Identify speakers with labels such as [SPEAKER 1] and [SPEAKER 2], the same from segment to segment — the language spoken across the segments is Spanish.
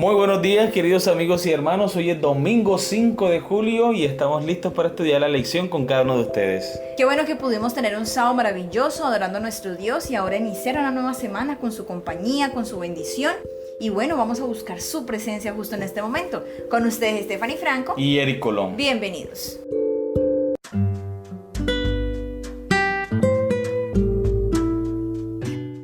[SPEAKER 1] Muy buenos días, queridos amigos y hermanos. Hoy es domingo 5 de julio y estamos listos para estudiar la lección con cada uno de ustedes.
[SPEAKER 2] Qué bueno que pudimos tener un sábado maravilloso adorando a nuestro Dios y ahora iniciar una nueva semana con su compañía, con su bendición. Y bueno, vamos a buscar su presencia justo en este momento. Con ustedes, Stephanie Franco
[SPEAKER 1] Y Eric Colón.
[SPEAKER 2] Bienvenidos.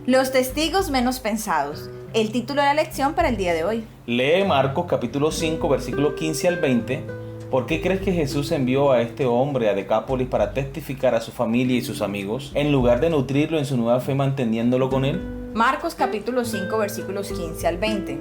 [SPEAKER 2] Los testigos menos pensados. El título de la lección para el día de hoy.
[SPEAKER 1] Lee Marcos capítulo 5, versículos 15 al 20. ¿Por qué crees que Jesús envió a este hombre a Decápolis para testificar a su familia y sus amigos, en lugar de nutrirlo en su nueva fe manteniéndolo con él?
[SPEAKER 2] Marcos capítulo 5, versículos 15 al 20.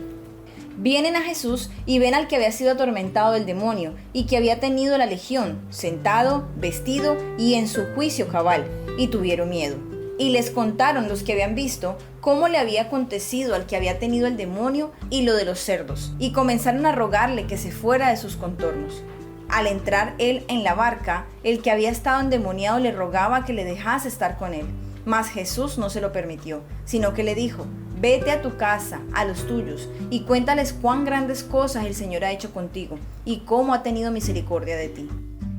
[SPEAKER 2] Vienen a Jesús y ven al que había sido atormentado del demonio y que había tenido la legión, sentado, vestido y en su juicio cabal, y tuvieron miedo. Y les contaron los que habían visto cómo le había acontecido al que había tenido el demonio y lo de los cerdos, y comenzaron a rogarle que se fuera de sus contornos. Al entrar él en la barca, el que había estado endemoniado le rogaba que le dejase estar con él, mas Jesús no se lo permitió, sino que le dijo: vete a tu casa, a los tuyos, y cuéntales cuán grandes cosas el Señor ha hecho contigo, y cómo ha tenido misericordia de ti.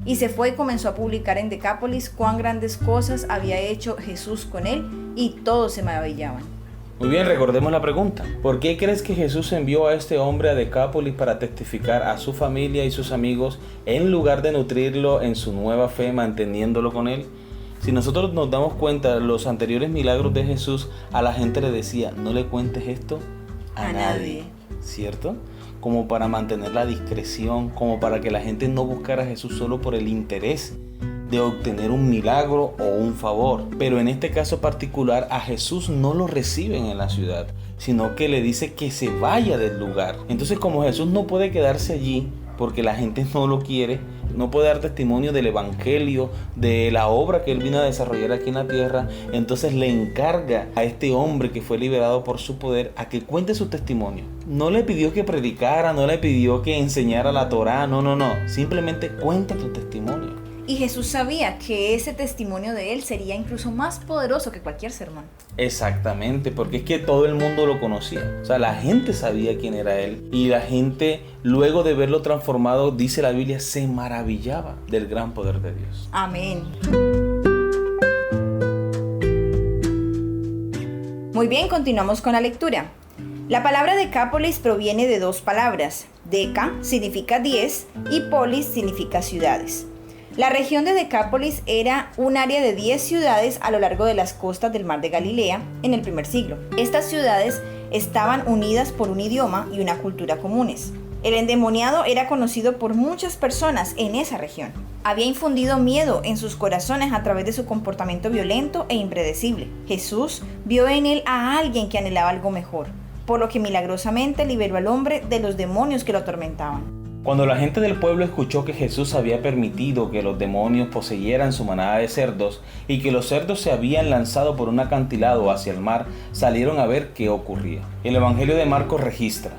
[SPEAKER 2] Y se fue y comenzó a publicar en Decápolis cuán grandes cosas había hecho Jesús con él, y todos se maravillaban.
[SPEAKER 1] Muy bien, recordemos la pregunta. ¿Por qué crees que Jesús envió a este hombre a Decápolis para testificar a su familia y sus amigos, en lugar de nutrirlo en su nueva fe manteniéndolo con él? Si nosotros nos damos cuenta, los anteriores milagros de Jesús, a la gente le decía: no le cuentes esto a nadie, ¿cierto? Como para mantener la discreción, como para que la gente no buscara a Jesús solo por el interés de obtener un milagro o un favor. Pero en este caso particular, a Jesús no lo reciben en la ciudad, sino que le dice que se vaya del lugar. Entonces, como Jesús no puede quedarse allí porque la gente no lo quiere, no puede dar testimonio del evangelio, de la obra que él vino a desarrollar aquí en la tierra, entonces le encarga a este hombre que fue liberado por su poder a que cuente su testimonio. No le pidió que predicara, no le pidió que enseñara la Torá, no, simplemente cuenta tu testimonio.
[SPEAKER 2] Y Jesús sabía que ese testimonio de él sería incluso más poderoso que cualquier sermón.
[SPEAKER 1] Exactamente, porque es que todo el mundo lo conocía. O sea, la gente sabía quién era él. Y la gente, luego de verlo transformado, dice la Biblia, se maravillaba del gran poder de Dios.
[SPEAKER 2] Amén. Muy bien, continuamos con la lectura. La palabra Decápolis proviene de dos palabras. Deca significa 10 y polis significa ciudades. La región de Decápolis era un área de 10 ciudades a lo largo de las costas del mar de Galilea en el primer siglo. Estas ciudades estaban unidas por un idioma y una cultura comunes. El endemoniado era conocido por muchas personas en esa región. Había infundido miedo en sus corazones a través de su comportamiento violento e impredecible. Jesús vio en él a alguien que anhelaba algo mejor, por lo que milagrosamente liberó al hombre de los demonios que lo atormentaban.
[SPEAKER 1] Cuando la gente del pueblo escuchó que Jesús había permitido que los demonios poseyeran su manada de cerdos y que los cerdos se habían lanzado por un acantilado hacia el mar, salieron a ver qué ocurría. El Evangelio de Marcos registra: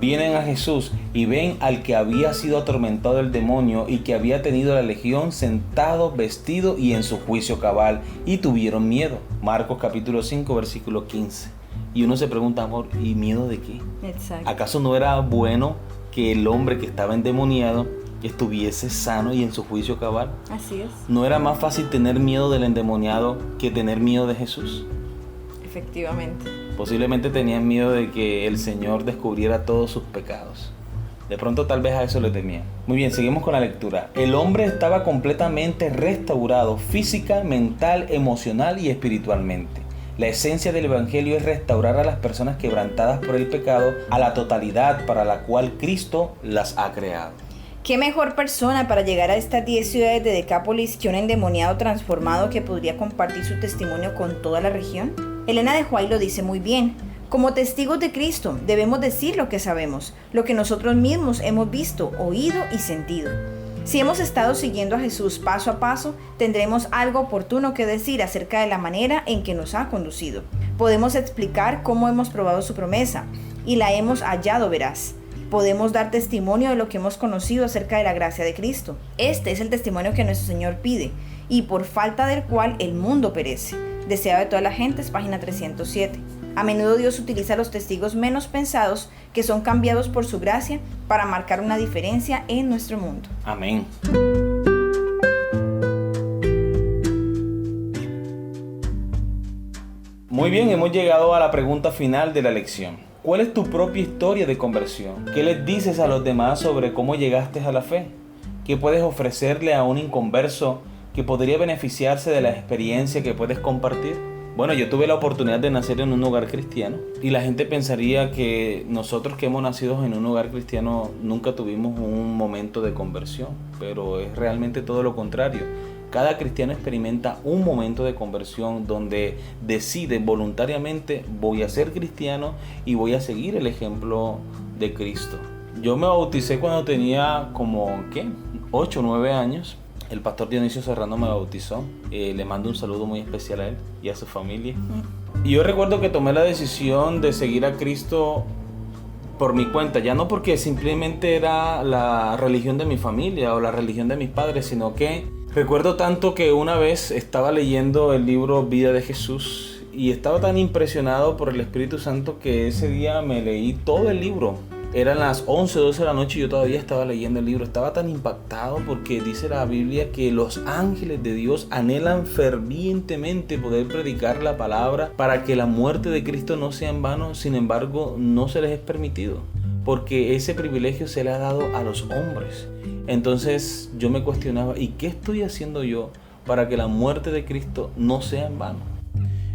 [SPEAKER 1] vienen a Jesús y ven al que había sido atormentado del demonio y que había tenido la legión, sentado, vestido y en su juicio cabal, y tuvieron miedo. Marcos capítulo 5, versículo 15. Y uno se pregunta, amor, ¿y miedo de qué?
[SPEAKER 2] Exacto.
[SPEAKER 1] ¿Acaso no era bueno que el hombre que estaba endemoniado estuviese sano y en su juicio cabal?
[SPEAKER 2] Así es.
[SPEAKER 1] ¿No era más fácil tener miedo del endemoniado que tener miedo de Jesús?
[SPEAKER 2] Efectivamente.
[SPEAKER 1] Posiblemente tenían miedo de que el Señor descubriera todos sus pecados. De pronto tal vez a eso le temían. Muy bien, seguimos con la lectura. El hombre estaba completamente restaurado física, mental, emocional y espiritualmente. La esencia del Evangelio es restaurar a las personas quebrantadas por el pecado a la totalidad para la cual Cristo las ha creado.
[SPEAKER 2] ¿Qué mejor persona para llegar a estas 10 ciudades de Decápolis que un endemoniado transformado que podría compartir su testimonio con toda la región? Elena de White lo dice muy bien. Como testigos de Cristo debemos decir lo que sabemos, lo que nosotros mismos hemos visto, oído y sentido. Si hemos estado siguiendo a Jesús paso a paso, tendremos algo oportuno que decir acerca de la manera en que nos ha conducido. Podemos explicar cómo hemos probado su promesa y la hemos hallado veraz. Podemos dar testimonio de lo que hemos conocido acerca de la gracia de Cristo. Este es el testimonio que nuestro Señor pide y por falta del cual el mundo perece. Deseado de todas las gentes, página 307. A menudo Dios utiliza los testigos menos pensados, que son cambiados por su gracia, para marcar una diferencia en nuestro mundo.
[SPEAKER 1] Amén. Muy bien, hemos llegado a la pregunta final de la lección. ¿Cuál es tu propia historia de conversión? ¿Qué les dices a los demás sobre cómo llegaste a la fe? ¿Qué puedes ofrecerle a un inconverso que podría beneficiarse de la experiencia que puedes compartir? Bueno, yo tuve la oportunidad de nacer en un hogar cristiano y la gente pensaría que nosotros que hemos nacido en un hogar cristiano nunca tuvimos un momento de conversión, pero es realmente todo lo contrario. Cada cristiano experimenta un momento de conversión donde decide voluntariamente: voy a ser cristiano y voy a seguir el ejemplo de Cristo. Yo me bauticé cuando tenía como 8 o 9 años. El pastor Dionisio Serrano me bautizó. Le mando un saludo muy especial a él y a su familia. Y yo recuerdo que tomé la decisión de seguir a Cristo por mi cuenta, ya no porque simplemente era la religión de mi familia o la religión de mis padres, sino que recuerdo tanto que una vez estaba leyendo el libro Vida de Jesús y estaba tan impresionado por el Espíritu Santo que ese día me leí todo el libro. Eran las 11, 12 de la noche y yo todavía estaba leyendo el libro. Estaba tan impactado porque dice la Biblia que los ángeles de Dios anhelan fervientemente poder predicar la palabra para que la muerte de Cristo no sea en vano. Sin embargo, no se les es permitido, porque ese privilegio se le ha dado a los hombres. Entonces yo me cuestionaba: ¿y qué estoy haciendo yo para que la muerte de Cristo no sea en vano?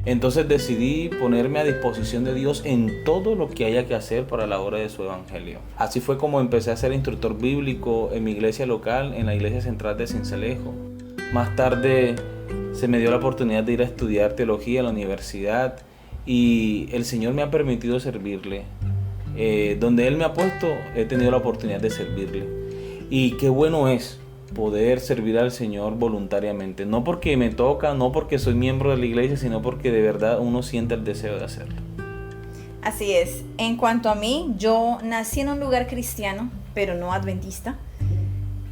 [SPEAKER 1] Entonces decidí ponerme a disposición de Dios en todo lo que haya que hacer para la obra de su evangelio. Así fue como empecé a ser instructor bíblico en mi iglesia local, en la iglesia central de Sincelejo. Más tarde se me dio la oportunidad de ir a estudiar teología en la universidad y el Señor me ha permitido servirle. Donde Él me ha puesto, he tenido la oportunidad de servirle. Y qué bueno es poder servir al Señor voluntariamente, no porque me toca, no porque soy miembro de la iglesia, sino porque de verdad uno siente el deseo de hacerlo.
[SPEAKER 2] Así es. En cuanto a mí, yo nací en un lugar cristiano, pero no adventista.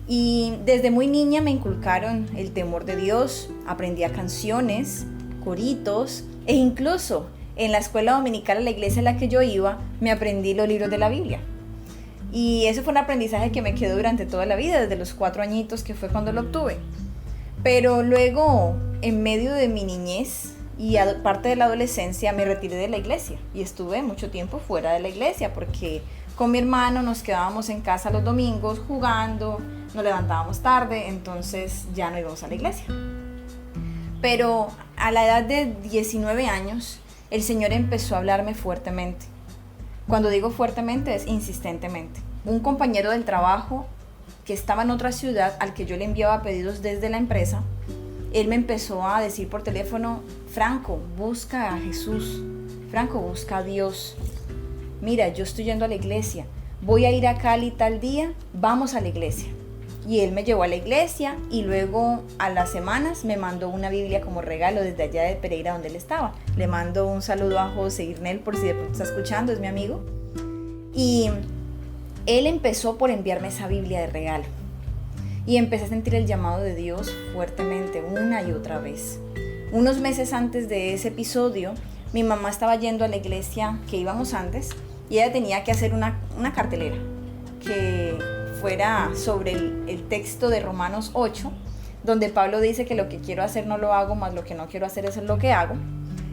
[SPEAKER 2] Y desde muy niña me inculcaron el temor de Dios, aprendía canciones, coritos e incluso en la escuela dominical a la iglesia en la que yo iba, me aprendí los libros de la Biblia. Y eso fue un aprendizaje que me quedó durante toda la vida, desde los 4 añitos, que fue cuando lo obtuve. Pero luego, en medio de mi niñez y parte de la adolescencia, me retiré de la iglesia y estuve mucho tiempo fuera de la iglesia porque con mi hermano nos quedábamos en casa los domingos jugando, nos levantábamos tarde, entonces ya no íbamos a la iglesia. Pero a la edad de 19 años, el Señor empezó a hablarme fuertemente. Cuando digo fuertemente es insistentemente. Un compañero del trabajo que estaba en otra ciudad al que yo le enviaba pedidos desde la empresa, él me empezó a decir por teléfono: Franco, busca a Jesús. Franco, busca a Dios. Mira, yo estoy yendo a la iglesia. Voy a ir a Cali tal día, vamos a la iglesia. Y él me llevó a la iglesia y luego a las semanas me mandó una Biblia como regalo desde allá de Pereira donde él estaba. Le mando un saludo a José Irnel por si de pronto está escuchando, es mi amigo. Y él empezó por enviarme esa Biblia de regalo. Y empecé a sentir el llamado de Dios fuertemente una y otra vez. Unos meses antes de ese episodio, mi mamá estaba yendo a la iglesia que íbamos antes y ella tenía que hacer una cartelera que fuera sobre el texto de Romanos 8, donde Pablo dice que lo que quiero hacer no lo hago, más lo que no quiero hacer es lo que hago.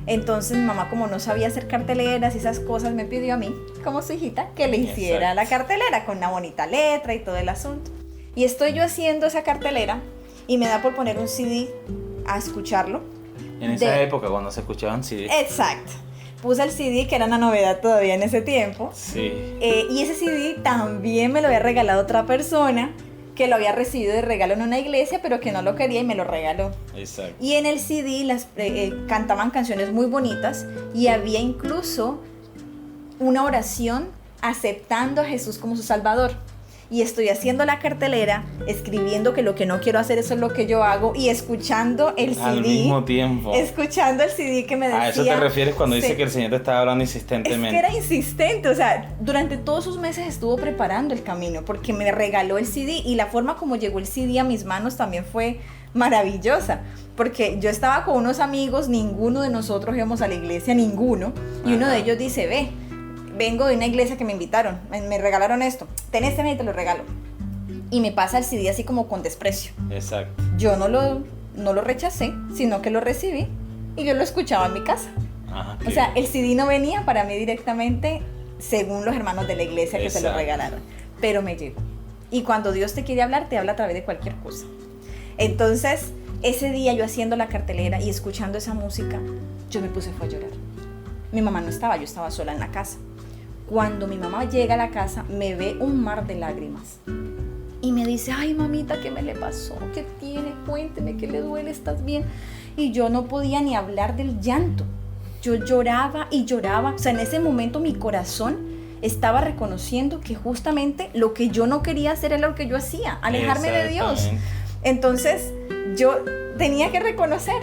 [SPEAKER 2] Entonces mamá, como no sabía hacer carteleras y esas cosas, me pidió a mí, como su hijita, que le hiciera la cartelera con una bonita letra y todo el asunto. Y estoy yo haciendo esa cartelera y me da por poner un CD a escucharlo.
[SPEAKER 1] En esa época, cuando se escuchaban CD.
[SPEAKER 2] Exacto. Puse el CD, que era una novedad todavía en ese tiempo.
[SPEAKER 1] Sí.
[SPEAKER 2] Y ese CD también me lo había regalado otra persona que lo había recibido de regalo en una iglesia, pero que no lo quería y me lo regaló.
[SPEAKER 1] Exacto.
[SPEAKER 2] Y en el CD cantaban canciones muy bonitas y había incluso una oración aceptando a Jesús como su Salvador. Y estoy haciendo la cartelera, escribiendo que lo que no quiero hacer, eso es lo que yo hago, y escuchando el CD.
[SPEAKER 1] Al mismo tiempo.
[SPEAKER 2] Escuchando el CD que me decía.
[SPEAKER 1] ¿A eso te refieres cuando dice que el Señor te estaba hablando insistentemente?
[SPEAKER 2] Es que era insistente, o sea, durante todos esos meses estuvo preparando el camino, porque me regaló el CD, y la forma como llegó el CD a mis manos también fue maravillosa, porque yo estaba con unos amigos, ninguno de nosotros íbamos a la iglesia, ninguno, y uno de ellos dice, vengo de una iglesia que me invitaron, me regalaron esto, ten este y te lo regalo. Y me pasa el CD así como con desprecio.
[SPEAKER 1] Exacto.
[SPEAKER 2] Yo no lo rechacé, sino que lo recibí y yo lo escuchaba en mi casa.
[SPEAKER 1] Ajá,
[SPEAKER 2] o sea, el CD no venía para mí directamente según los hermanos de la iglesia que se lo regalaron, pero me llegó. Y cuando Dios te quiere hablar, te habla a través de cualquier cosa. Entonces, ese día yo haciendo la cartelera y escuchando esa música, yo me puse a llorar. Mi mamá no estaba, yo estaba sola en la casa. Cuando mi mamá llega a la casa, me ve un mar de lágrimas. Y me dice, ay mamita, ¿qué me le pasó? ¿Qué tiene? Cuénteme, ¿qué le duele? ¿Estás bien? Y yo no podía ni hablar del llanto. Yo lloraba y lloraba. O sea, en ese momento mi corazón estaba reconociendo que justamente lo que yo no quería hacer era lo que yo hacía, alejarme de Dios. Entonces, yo tenía que reconocer.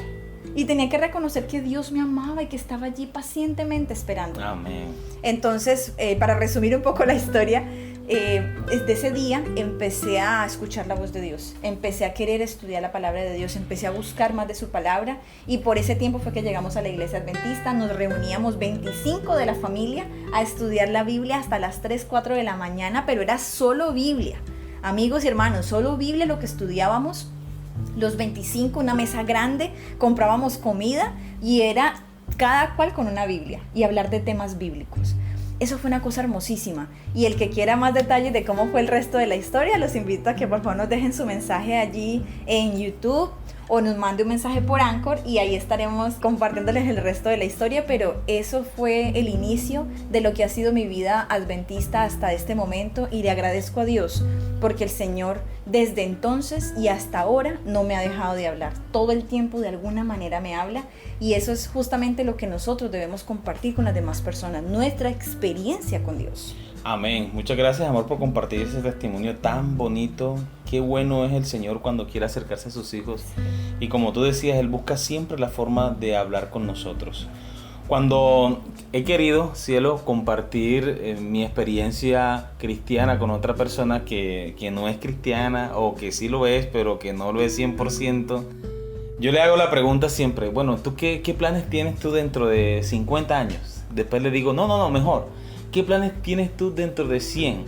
[SPEAKER 2] Y tenía que reconocer que Dios me amaba y que estaba allí pacientemente esperando.
[SPEAKER 1] Amén.
[SPEAKER 2] Entonces, para resumir un poco la historia, desde ese día empecé a escuchar la voz de Dios, empecé a querer estudiar la palabra de Dios, empecé a buscar más de su palabra y por ese tiempo fue que llegamos a la iglesia adventista, nos reuníamos 25 de la familia a estudiar la Biblia hasta las 3, 4 de la mañana, pero era solo Biblia, amigos y hermanos, solo Biblia lo que estudiábamos, los 25, una mesa grande, comprábamos comida y era cada cual con una Biblia y hablar de temas bíblicos. Eso fue una cosa hermosísima. Y el que quiera más detalles de cómo fue el resto de la historia, los invito a que por favor nos dejen su mensaje allí en YouTube o nos mande un mensaje por Anchor y ahí estaremos compartiéndoles el resto de la historia. Pero eso fue el inicio de lo que ha sido mi vida adventista hasta este momento y le agradezco a Dios porque el Señor desde entonces y hasta ahora no me ha dejado de hablar. Todo el tiempo de alguna manera me habla y eso es justamente lo que nosotros debemos compartir con las demás personas, nuestra experiencia con Dios.
[SPEAKER 1] Amén. Muchas gracias, amor, por compartir ese testimonio tan bonito. Qué bueno es el Señor cuando quiere acercarse a sus hijos. Y como tú decías, Él busca siempre la forma de hablar con nosotros. Cuando he querido, cielo, compartir mi experiencia cristiana con otra persona que no es cristiana o que sí lo es, pero que no lo es 100%, yo le hago la pregunta siempre, bueno, ¿tú qué planes tienes tú dentro de 50 años? Después le digo, no, mejor. ¿Qué planes tienes tú dentro de 100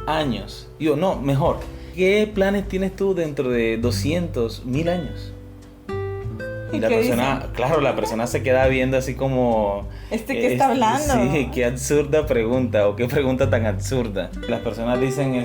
[SPEAKER 1] años? Yo, no, mejor. ¿Qué planes tienes tú dentro de 200, 1000 años? Y la persona, dice? Claro, la persona se queda viendo así como...
[SPEAKER 2] ¿Qué está hablando?
[SPEAKER 1] Sí, qué absurda pregunta, o qué pregunta tan absurda. Las personas dicen,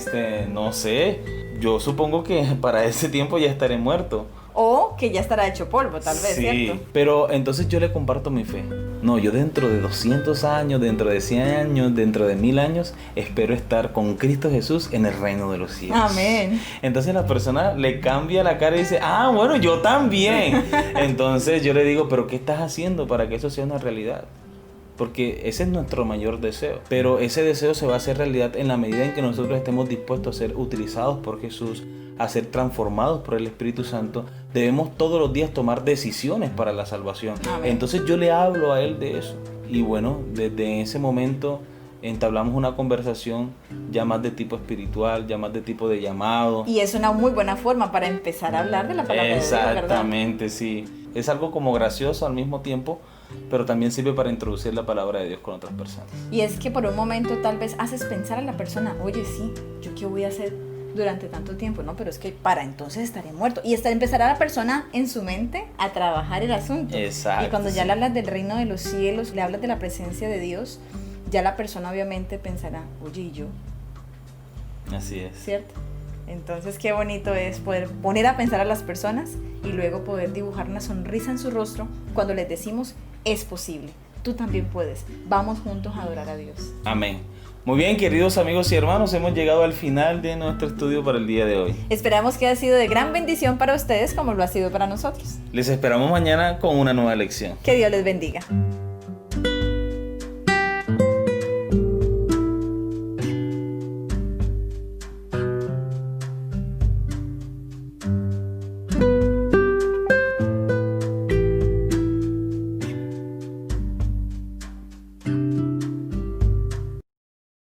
[SPEAKER 1] no sé, yo supongo que para ese tiempo ya estaré muerto.
[SPEAKER 2] O que ya estará hecho polvo, tal vez,
[SPEAKER 1] sí,
[SPEAKER 2] ¿cierto?
[SPEAKER 1] Pero entonces yo le comparto mi fe. No, yo dentro de 200 años, dentro de 100 años, dentro de 1000 años, espero estar con Cristo Jesús en el reino de los cielos.
[SPEAKER 2] Amén.
[SPEAKER 1] Entonces la persona le cambia la cara y dice, bueno, yo también. Entonces yo le digo, pero ¿qué estás haciendo para que eso sea una realidad? Porque ese es nuestro mayor deseo. Pero ese deseo se va a hacer realidad en la medida en que nosotros estemos dispuestos a ser utilizados por Jesús, a ser transformados por el Espíritu Santo. Debemos todos los días tomar decisiones para la salvación.
[SPEAKER 2] Amén.
[SPEAKER 1] Entonces yo le hablo a él de eso. Y bueno, desde ese momento entablamos una conversación ya más de tipo espiritual, ya más de tipo de llamado.
[SPEAKER 2] Y es una muy buena forma para empezar a hablar de la palabra de Dios, ¿verdad?
[SPEAKER 1] Exactamente, sí. Es algo como gracioso al mismo tiempo, pero también sirve para introducir la palabra de Dios con otras personas.
[SPEAKER 2] Y es que por un momento tal vez haces pensar a la persona, oye, sí, ¿yo qué voy a hacer durante tanto tiempo? No, pero es que para entonces estaré muerto. Y empezará la persona en su mente a trabajar el asunto.
[SPEAKER 1] Exacto.
[SPEAKER 2] Y cuando ya le hablas del reino de los cielos, le hablas de la presencia de Dios, ya la persona obviamente pensará, oye, ¿y yo?
[SPEAKER 1] Así es.
[SPEAKER 2] ¿Cierto? Entonces qué bonito es poder poner a pensar a las personas y luego poder dibujar una sonrisa en su rostro cuando les decimos, es posible, tú también puedes, vamos juntos a adorar a Dios.
[SPEAKER 1] Amén. Muy bien, queridos amigos y hermanos, hemos llegado al final de nuestro estudio para el día de hoy.
[SPEAKER 2] Esperamos que haya sido de gran bendición para ustedes como lo ha sido para nosotros.
[SPEAKER 1] Les esperamos mañana con una nueva lección.
[SPEAKER 2] Que Dios les bendiga.